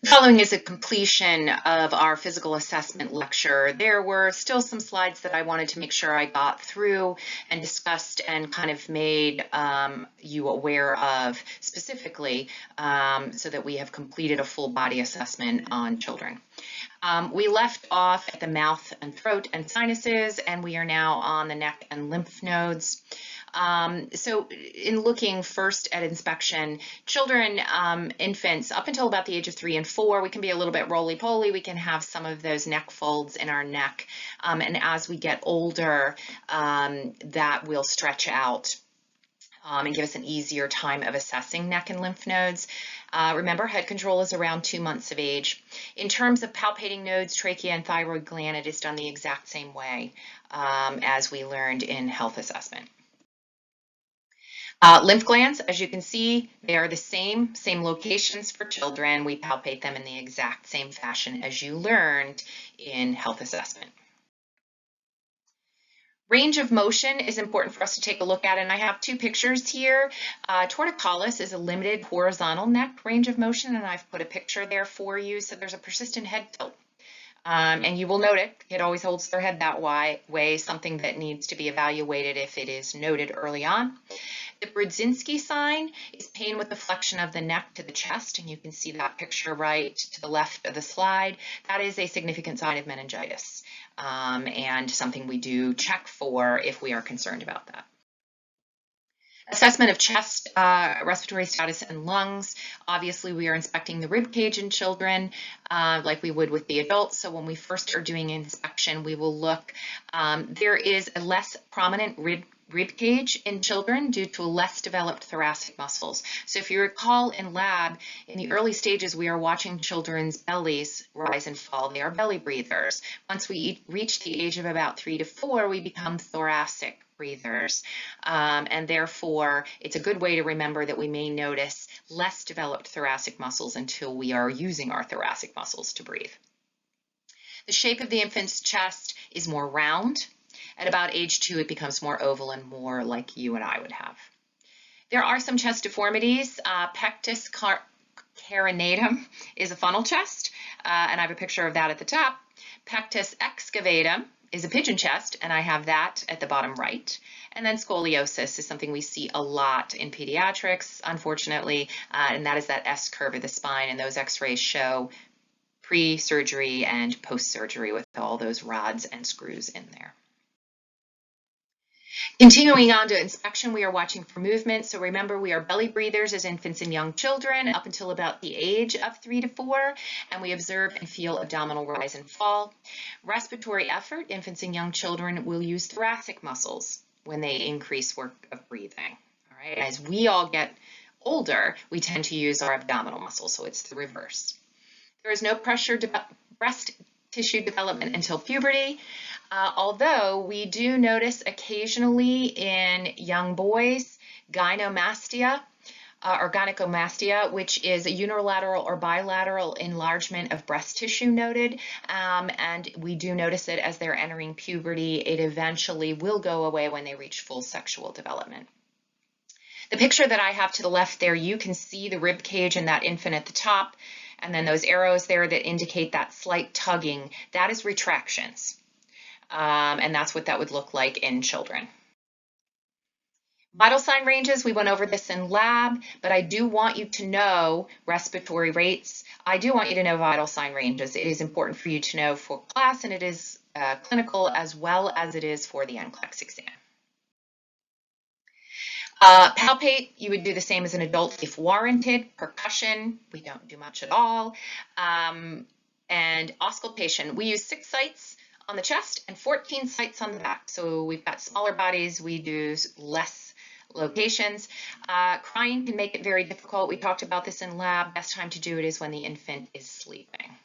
Following is a completion of our physical assessment lecture. There were still some slides that I wanted to make sure I got through and discussed and kind of made you aware of specifically so that we have completed a full body assessment on children. We left off at the mouth and throat and sinuses, and we are now on the neck and lymph nodes. So in looking first at inspection, children, infants, up until about the age of 3 and 4, we can be a little bit roly-poly. We can have some of those neck folds in our neck. And as we get older, that will stretch out and give us an easier time of assessing neck and lymph nodes. Remember, head control is around 2 months of age. In terms of palpating nodes, trachea, and thyroid gland, it is done the exact same way as we learned in health assessment. Lymph glands, as you can see, they are the same locations for children. We palpate them in the exact same fashion as you learned in health assessment. Range of motion is important for us to take a look at, and I have 2 pictures here. Torticollis is a limited horizontal neck range of motion, and I've put a picture there for you. So there's a persistent head tilt. And you will note it. It always holds their head that way, something that needs to be evaluated if it is noted early on. The Brudzinski sign is pain with the flexion of the neck to the chest, and you can see that picture right to the left of the slide. That is a significant sign of meningitis, and something we do check for if we are concerned about that. Assessment of chest, respiratory status, and lungs. Obviously, we are inspecting the rib cage in children like we would with the adults. So when we first are doing an inspection, we will look. There is a less prominent rib cage in children due to less developed thoracic muscles. So if you recall in lab, in the early stages, we are watching children's bellies rise and fall. They are belly breathers. Once we reach the age of about 3 to 4, we become thoracic breathers. And therefore, it's a good way to remember that we may notice less developed thoracic muscles until we are using our thoracic muscles to breathe. The shape of the infant's chest is more round. At about age 2, it becomes more oval and more like you and I would have. There are some chest deformities. Pectus carinatum is a funnel chest, and I have a picture of that at the top. Pectus excavatum is a pigeon chest, and I have that at the bottom right. And then scoliosis is something we see a lot in pediatrics, unfortunately, and that is that S curve of the spine, and those x-rays show pre-surgery and post-surgery with all those rods and screws in there. Continuing on to inspection, we are watching for movement. So remember, we are belly breathers as infants and young children up until about the age of 3 to 4, and we observe and feel abdominal rise and fall. Respiratory effort, infants and young children will use thoracic muscles when they increase work of breathing. All right. As we all get older, we tend to use our abdominal muscles, so it's the reverse. There is no pressure breast tissue development until puberty. Although we do notice occasionally in young boys gynomastia or gynecomastia, which is a unilateral or bilateral enlargement of breast tissue noted, and we do notice it as they're entering puberty. It eventually will go away when they reach full sexual development. The picture that I have to the left there, you can see the rib cage in that infant at the top, and then those arrows there that indicate that slight tugging, that is retractions. And that's what that would look like in children. Vital sign ranges, we went over this in lab, but I do want you to know respiratory rates. I do want you to know vital sign ranges. It is important for you to know for class, and it is clinical as well as it is for the NCLEX exam. Palpate, you would do the same as an adult if warranted. Percussion, we don't do much at all. And auscultation, we use 6 sites on the chest and 14 sites on the back. So we've got smaller bodies, we do less locations. Crying can make it very difficult. We talked about this in lab. Best time to do it is when the infant is sleeping.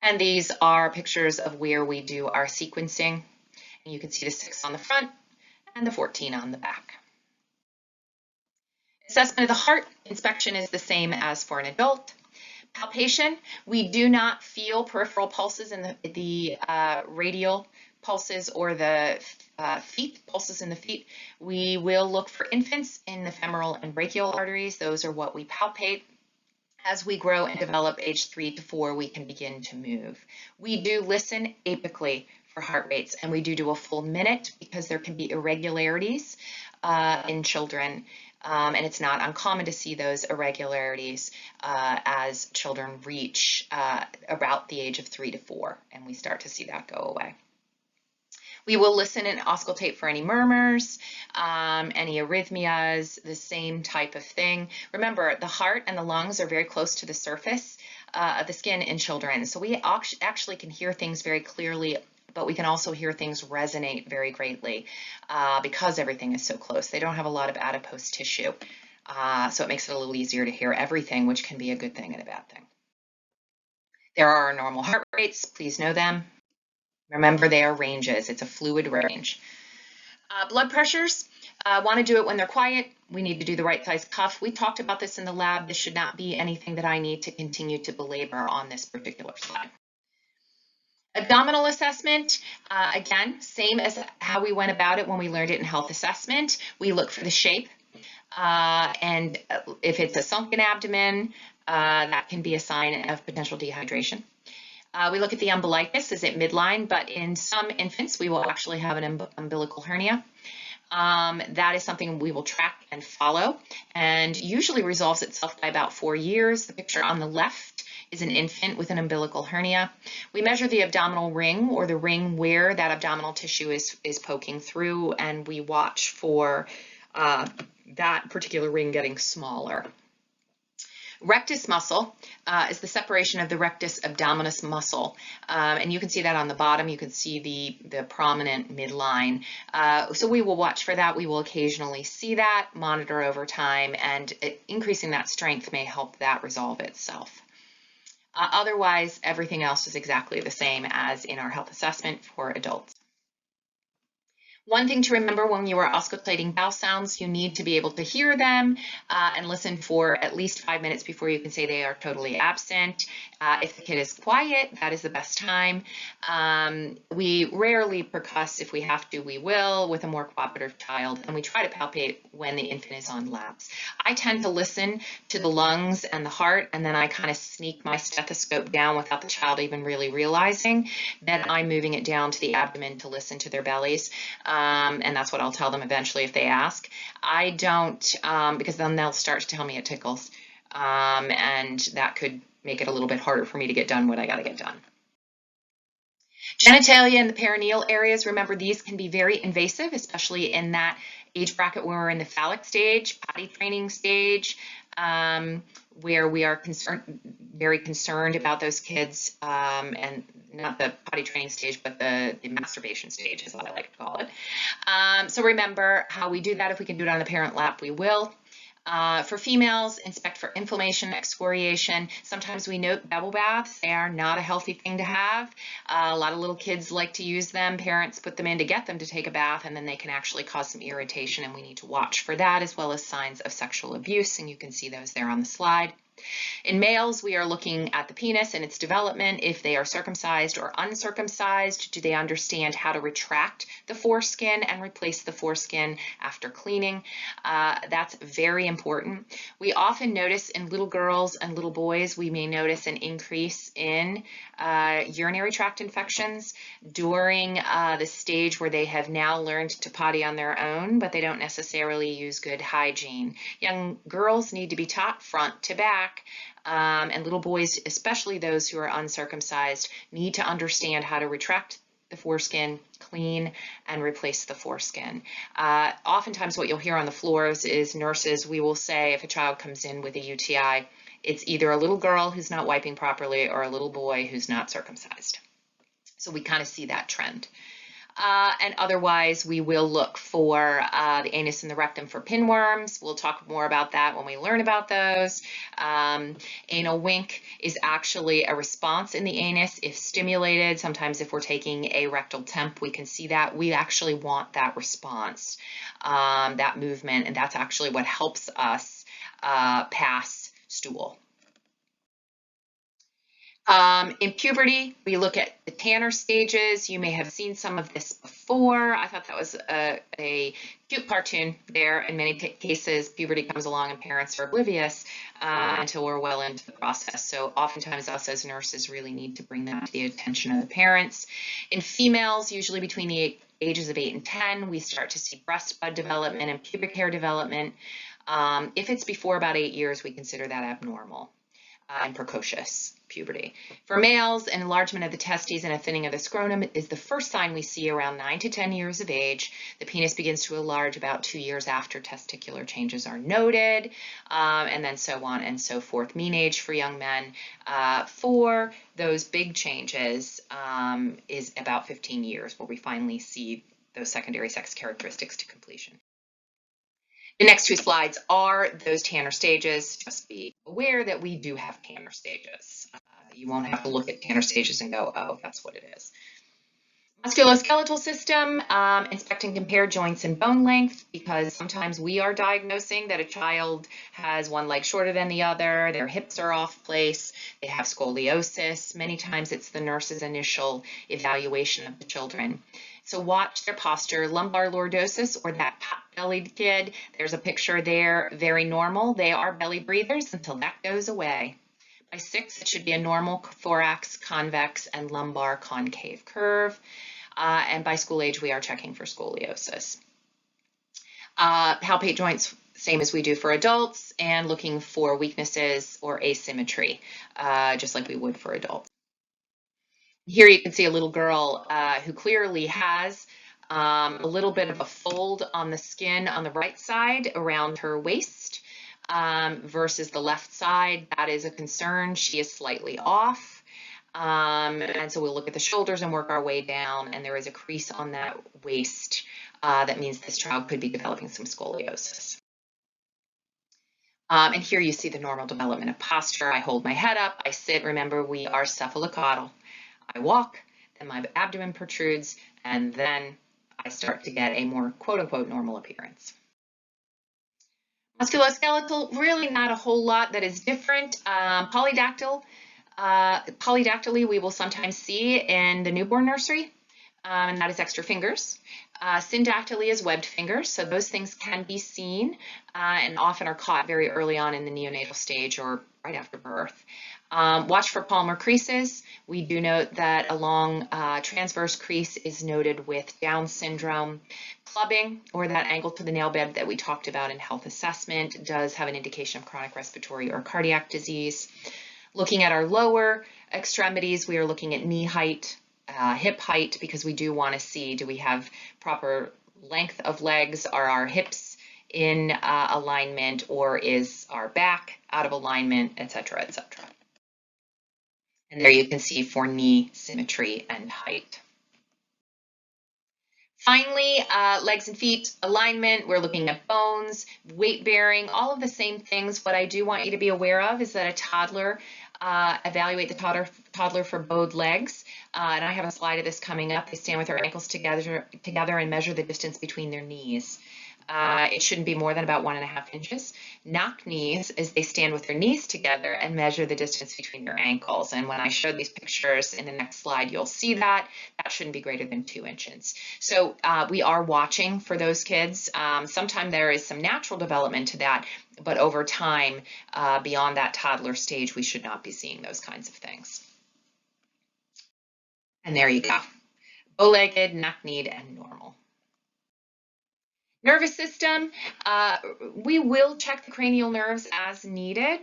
And these are pictures of where we do our sequencing. And you can see the 6 on the front and the 14 on the back. Assessment of the heart, inspection is the same as for an adult. Palpation, we do not feel peripheral pulses in the radial pulses or the feet, pulses in the feet. We will look for infants in the femoral and brachial arteries. Those are what we palpate. As we grow and develop age 3 to 4, we can begin to move. We do listen apically for heart rates, and we do a full minute because there can be irregularities in children, and it's not uncommon to see those irregularities as children reach about the age of 3 to 4, and we start to see that go away. We will listen and auscultate for any murmurs, any arrhythmias, the same type of thing. Remember, the heart and the lungs are very close to the surface of the skin in children, so we actually can hear things very clearly, but we can also hear things resonate very greatly because everything is so close. They don't have a lot of adipose tissue, so it makes it a little easier to hear everything, which can be a good thing and a bad thing. There are normal heart rates, please know them. Remember, they are ranges. It's a fluid range. Blood pressures, want to do it when they're quiet. We need to do the right size cuff. We talked about this in the lab. This should not be anything that I need to continue to belabor on this particular slide. Abdominal assessment, again, same as how we went about it when we learned it in health assessment. We look for the shape, and if it's a sunken abdomen, that can be a sign of potential dehydration. We look at the umbilicus, is it midline? But in some infants, we will actually have an umbilical hernia. That is something we will track and follow, and usually resolves itself by about 4 years. The picture on the left is an infant with an umbilical hernia. We measure the abdominal ring, or the ring where that abdominal tissue is poking through, and we watch for that particular ring getting smaller. Rectus muscle is the separation of the rectus abdominis muscle, and you can see that on the bottom. You can see the prominent midline. So we will watch for that. We will occasionally see that, monitor over time, and increasing that strength may help that resolve itself. Otherwise, everything else is exactly the same as in our health assessment for adults. One thing to remember when you are auscultating bowel sounds, you need to be able to hear them and listen for at least 5 minutes before you can say they are totally absent. If the kid is quiet, that is the best time. We rarely percuss. If we have to, we will with a more cooperative child, and we try to palpate when the infant is on labs. I tend to listen to the lungs and the heart, and then I kind of sneak my stethoscope down without the child even really realizing that I'm moving it down to the abdomen to listen to their bellies. And that's what I'll tell them eventually if they ask. I don't, because then they'll start to tell me it tickles, and that could make it a little bit harder for me to get done what I got to get done. Genitalia and the perineal areas, remember, these can be very invasive, especially in that age bracket where we're in the phallic stage, potty training stage, where we are very concerned about those kids, and not the potty training stage, but the masturbation stage is what I like to call it. So remember how we do that. If we can do it on the parent lap, we will. For females, inspect for inflammation, excoriation. Sometimes we note bubble baths. They are not a healthy thing to have. A lot of little kids like to use them. Parents put them in to get them to take a bath, and then they can actually cause some irritation, and we need to watch for that, as well as signs of sexual abuse, and you can see those there on the slide. In males, we are looking at the penis and its development. If they are circumcised or uncircumcised, do they understand how to retract the foreskin and replace the foreskin after cleaning? That's very important. We often notice in little girls and little boys, we may notice an increase in urinary tract infections during the stage where they have now learned to potty on their own, but they don't necessarily use good hygiene. Young girls need to be taught front to back, and little boys, especially those who are uncircumcised, need to understand how to retract the foreskin, clean, and replace the foreskin. Oftentimes what you'll hear on the floors is nurses, we will say if a child comes in with a UTI, it's either a little girl who's not wiping properly or a little boy who's not circumcised. So we kind of see that trend. And otherwise, we will look for the anus and the rectum for pinworms. We'll talk more about that when we learn about those. Anal wink is actually a response in the anus if stimulated. Sometimes if we're taking a rectal temp, we can see that. We actually want that response, that movement, and that's actually what helps us pass stool. In puberty, we look at the Tanner stages. You may have seen some of this before. I thought that was a cute cartoon there. In many cases, puberty comes along and parents are oblivious until we're well into the process. So oftentimes us as nurses really need to bring that to the attention of the parents. In females, usually between the ages of 8 and 10, we start to see breast bud development and pubic hair development. If it's before about 8 years, we consider that abnormal and precocious puberty. For males, an enlargement of the testes and a thinning of the scrotum is the first sign we see around 9 to 10 years of age. The penis begins to enlarge about 2 years after testicular changes are noted, and then so on and so forth. Mean age for young men for those big changes is about 15 years, where we finally see those secondary sex characteristics to completion. The next 2 slides are those Tanner stages. Just be aware that we do have Tanner stages. You won't have to look at Tanner stages and go, oh, that's what it is. Musculoskeletal system, inspect and compare joints and bone length, because sometimes we are diagnosing that a child has one leg shorter than the other, their hips are off place, they have scoliosis. Many times it's the nurse's initial evaluation of the children. So watch their posture. Lumbar lordosis, or that pot-bellied kid, there's a picture there, very normal. They are belly breathers until that goes away. By 6, it should be a normal thorax, convex, and lumbar concave curve. And by school age, we are checking for scoliosis. Palpate joints, same as we do for adults, and looking for weaknesses or asymmetry, just like we would for adults. Here you can see a little girl who clearly has a little bit of a fold on the skin on the right side around her waist versus the left side. That is a concern. She is slightly off. And so we'll look at the shoulders and work our way down, and there is a crease on that waist. That means this child could be developing some scoliosis. And here you see the normal development of posture. I hold my head up, I sit. Remember, we are cephalocaudal. I walk, then my abdomen protrudes, and then I start to get a more quote-unquote normal appearance. Musculoskeletal, really not a whole lot that is different. Polydactyly we will sometimes see in the newborn nursery, and that is extra fingers. Syndactyly is webbed fingers, so those things can be seen and often are caught very early on in the neonatal stage or right after birth. Watch for palmar creases. We do note that a long transverse crease is noted with Down syndrome. Clubbing, or that angle to the nail bed that we talked about in health assessment, does have an indication of chronic respiratory or cardiac disease. Looking at our lower extremities, we are looking at knee height, hip height, because we do want to see, do we have proper length of legs? Are our hips in alignment, or is our back out of alignment, etc., etc. And there you can see for knee symmetry and height. Finally, legs and feet alignment, we're looking at bones, weight bearing, all of the same things. What I do want you to be aware of is that a toddler, evaluate the toddler for bowed legs. And I have a slide of this coming up. They stand with their ankles together and measure the distance between their knees. It shouldn't be more than about 1.5 inches. Knock knees is they stand with their knees together and measure the distance between their ankles. And when I show these pictures in the next slide, you'll see that that shouldn't be greater than 2 inches. So we are watching for those kids. Sometimes there is some natural development to that, but over time, beyond that toddler stage, we should not be seeing those kinds of things. And there you go. Bow-legged, knock-kneed, and normal. Nervous system, we will check the cranial nerves as needed,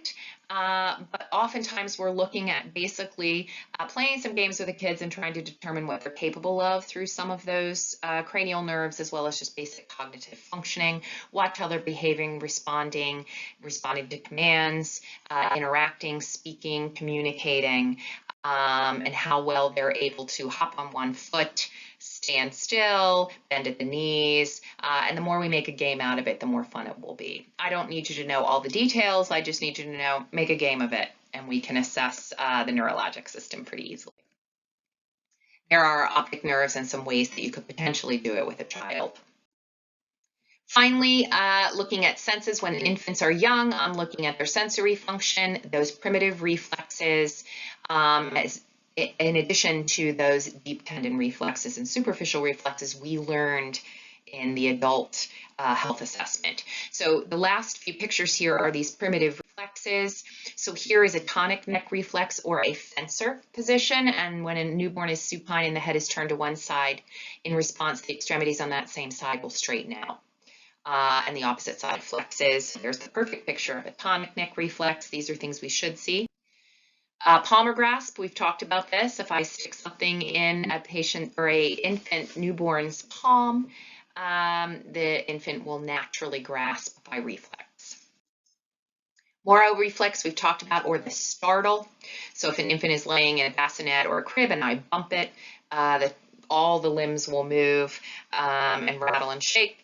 but oftentimes we're looking at basically playing some games with the kids and trying to determine what they're capable of through some of those cranial nerves, as well as just basic cognitive functioning. Watch how they're behaving, responding to commands, interacting, speaking, communicating, and how well they're able to hop on one foot, stand still, bend at the knees, and the more we make a game out of it, the more fun it will be. I don't need you to know all the details, I just need you to know, make a game of it, and we can assess the neurologic system pretty easily. There are optic nerves and some ways that you could potentially do it with a child. Finally, looking at senses when infants are young, I'm looking at their sensory function, those primitive reflexes, In addition to those deep tendon reflexes and superficial reflexes we learned in the adult health assessment. So the last few pictures here are these primitive reflexes. So here is a tonic neck reflex or a fencer position, and when a newborn is supine and the head is turned to one side, in response, the extremities on that same side will straighten out. And the opposite side flexes. There's the perfect picture of a tonic neck reflex. These are things we should see. Palmar grasp, we've talked about this. If I stick something in a patient or a infant newborn's palm, the infant will naturally grasp by reflex. Moro reflex we've talked about, or the startle. So if an infant is laying in a bassinet or a crib and I bump it, all the limbs will move and rattle and shake.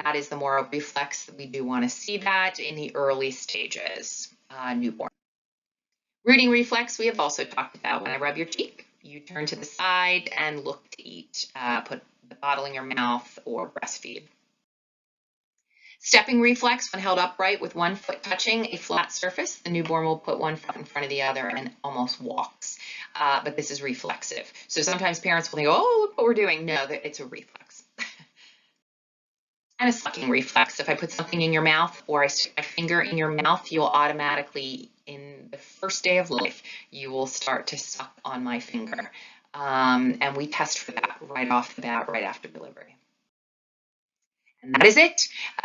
That is the Moro reflex. We do want to see that in the early stages, newborn. Rooting reflex we have also talked about. When I rub your cheek, you turn to the side and look to eat. Put the bottle in your mouth or breastfeed. Stepping reflex, when held upright with one foot touching a flat surface, the newborn will put one foot in front of the other and almost walks. But this is reflexive. So sometimes parents will think, oh, look what we're doing. No, it's a reflex. And a sucking reflex. If I put something in your mouth or I stick my finger in your mouth, you'll automatically, in the first day of life, you will start to suck on my finger. And we test for that right off the bat, right after delivery. And that is it.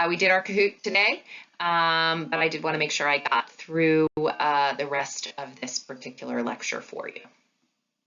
We did our Kahoot today, but I did want to make sure I got through the rest of this particular lecture for you.